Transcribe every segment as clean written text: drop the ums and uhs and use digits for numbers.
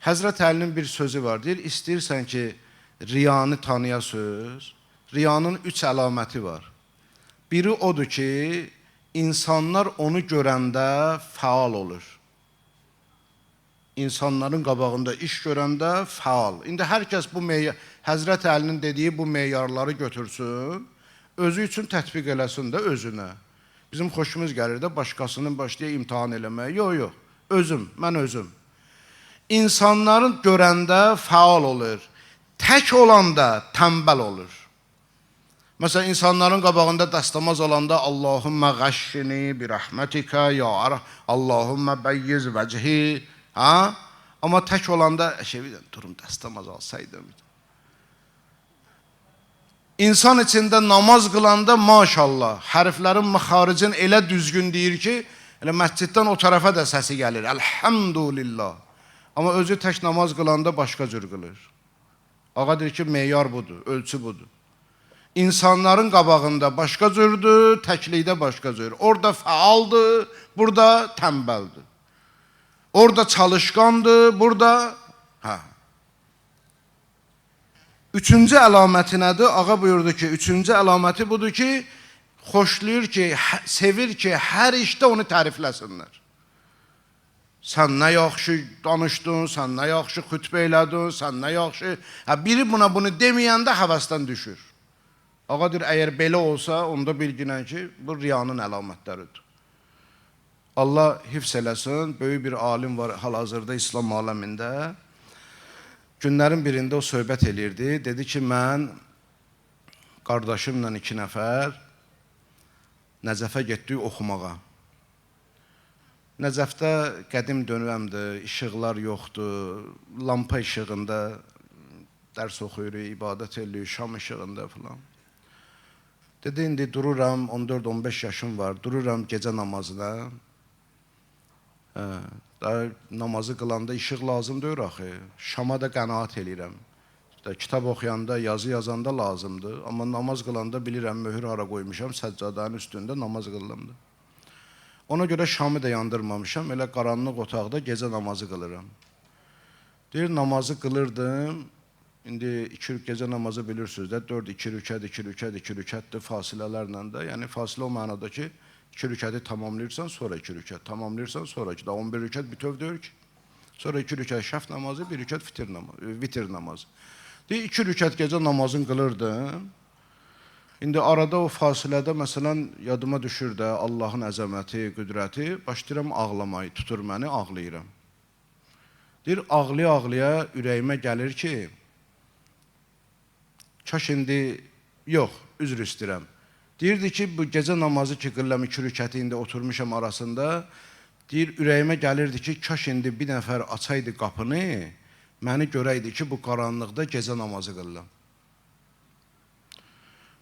Həzrət Əlinin bir sözü var, deyir, istəyirsən ki, riyanı tanıyasınız, riyanın 3 əlaməti var. Biri odur ki, insanlar onu görəndə fəal olur. İnsanların qabağında iş görəndə fəal. İndi hər kəs bu Həzrət Əlinin dediyi bu meyarları götürsün, özü üçün tətbiq eləsin də özünə. Bizim xoşumuz gəlir də başqasının başlayıb imtahan eləməyə. Yox, özüm, mən özüm. İnsanların görəndə fəal olur. Tək olanda tənbəl olur. Məsələn, insanların qabağında dəstəmaz olanda Allahümmə qəşşini bi rəhmətikə, ya Allahümmə bəyyiz vəcihi. Amma tək olanda, durum dəstəmaz alsaydım. İnsan içində namaz qılanda maşallah, hərflərin məxaricin elə düzgün deyir ki, elə məsciddən o tərəfə də səsi gəlir. Elhamdülillah. Amma özü tək namaz qılanda başqa cür qılır. Ağa deyir ki, meyar budur, ölçü budur. İnsanların qabağında başqa cürdür, təklikdə başqa cür. Orada fəaldır, burada tənbəldir. Orada çalışqandır, burada... Üçüncü əlaməti nədir? Ağa buyurdu ki, üçüncü əlaməti budur ki, xoşlayır ki, sevir ki, hər işdə onu tərifləsinlər. Sən nə yaxşı danışdın, sən nə yaxşı xütbə elədin, sən nə yaxşı... Biri buna bunu deməyəndə həvəsdən düşür. Ağa deyir, əgər belə olsa, onda bilginən ki, bu riyanın əlamətləridir. Allah hifz eləsin, böyük bir alim var hal-hazırda İslam aləmində. Günlərin birində o söhbət elirdi. Dedi ki, mən qardaşımla 2 nəfər Nəcəfə getdik oxumağa. Nəcəfdə qədim dönəmdir, işıqlar yoxdur, lampa işığında dərs oxuyuruq, ibadət edirik, şam işığında falan. Dedi, indi dururam, 14-15 yaşım var, dururam gecə namazına. Namazı qılanda işıq lazım deyir axı. Şama da qənaət eləyirəm. Kitab oxuyanda, yazı yazanda lazımdır. Amma namaz qılanda bilirəm, möhür hara qoymuşam, səccadənin üstündə namaz qılımdır. Ona görə şamı da yandırmamışam, elə qaranlıq otaqda gecə namazı qılıram. Deyir, namazı qılırdım. İndi 2 gecə namazı bilirsiniz də, 4-2 rükət, 2 rükət, 2 rükətdir fasilələrlə də. Yəni fasilə o mənada ki, 2 rükəti tamamlayırsan, sonra 2 rükət, tamamlayırsan, sonra 2. 11 rükət bütöv deyir ki, sonra 2 rükət şəf namazı, 1 rükət vitir namazı. Deyir, 2 rükət gecə namazını qılırdım. İndi arada o fasilədə, məsələn, yadıma düşür də Allahın əzəməti, qüdrəti, başlayıram ağlamayı, tutur məni, ağlayıram. Deyir, ağlaya-ağlaya ürəyimə gəlir ki, kaş indi, yox, üzr istəyirəm. Deyirdi ki, bu gecə namazı ki, qıllam 2 rükəti indi oturmuşam arasında, deyir, ürəyimə gəlirdi ki, kaş indi bir nəfər açaydı qapını, məni görəydi ki, bu qaranlıqda gecə namazı qıllam.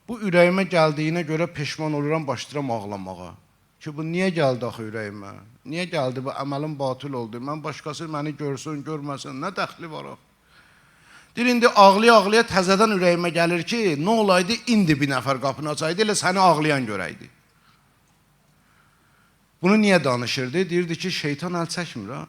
Bu ürəyimə gəldiyinə görə peşman oluram, başlayıram ağlamağa. Ki, bu niyə gəldi axı ürəyimə? Niyə gəldi, bu əməlim batıl oldu? Mən başqası məni görsün, görməsin, nə dəxli var axı? Deyir, indi ağlaya-ağlaya təzədən ürəyimə gəlir ki, nə olaydı, indi bir nəfər qapını açaydı, elə səni ağlayan görəydi. Bunu niyə danışırdı? Deyirdi ki, şeytan əl çəkmir, ha?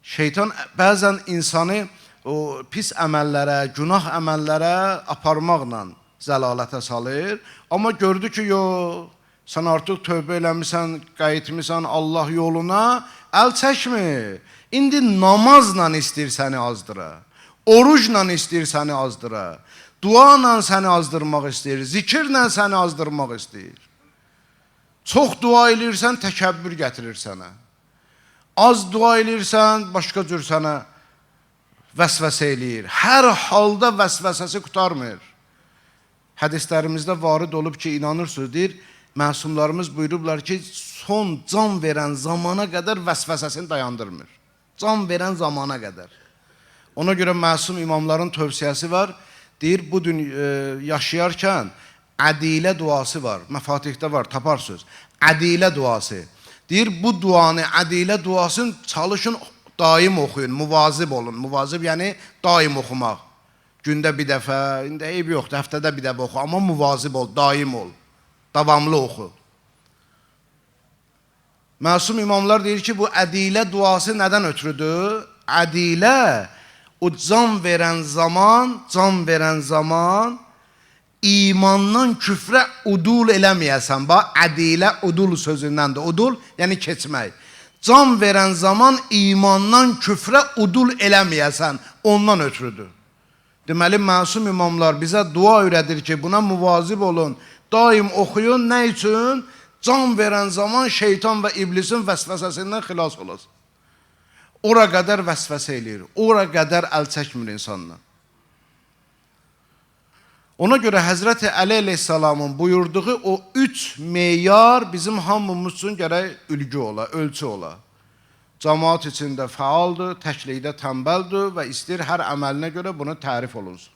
Şeytan bəzən insanı o pis əməllərə, günah əməllərə aparmaqla zəlalətə salır. Amma gördü ki, yox, sən artıq tövbə eləmişsən, qayıtmışsan Allah yoluna, əl çəkmir. İndi namazla istəyir səni azdıra. Orucla istəyir səni azdıra, duanla səni azdırmaq istəyir, zikirlə səni azdırmaq istəyir. Çox dua eləyirsən, təkəbbür gətirir sənə. Az dua eləyirsən, başqa cür sənə vəsvəsə eləyir. Hər halda vəsvəsəsi qutarmır. Hədislərimizdə varid olub ki, inanırsınız, deyir, məsumlarımız buyurublar ki, son can verən zamana qədər vəsvəsəsini dayandırmır. Can verən zamana qədər. Ona görə məsum imamların tövsiyəsi var. Deyir, bu gün yaşayarkən ədilə duası var. Məfatihdə var, taparsınız. Ədilə duası. Deyir, bu duanı, ədilə duasını çalışın, daim oxuyun, muvazib olun. Muvazib yəni daim oxumaq. Gündə bir dəfə, indi eyb yoxdur, həftədə bir dəfə oxu. Amma muvazib ol, daim ol. Davamlı oxu. Məsum imamlar deyir ki, bu ədilə duası nədən ötürüdür? Ədilə o can verən zaman imandan küfrə udul eləməyəsən. Bax, ədilə udul sözündəndir. Udul, yəni keçmək. Can verən zaman imandan küfrə udul eləməyəsən. Ondan ötürüdür. Deməli, məsum imamlar bizə dua öyrədir ki, buna müvazib olun. Daim oxuyun. Nə üçün? Can verən zaman şeytan və iblisin vəsvəsəsindən xilas olasın. Ora qədər vəsvəsə eləyir. Ora qədər əl çəkmir insandan. Ona görə Həzrəti Əli əleyhissalamın buyurduğu o 3 meyar bizim hamımız üçün gərək ülgü ola, ölçü ola. Cəmaat içində fəaldır, təklikdə tənbəldir və istəyir hər əməlinə görə bunu tərif olunsun.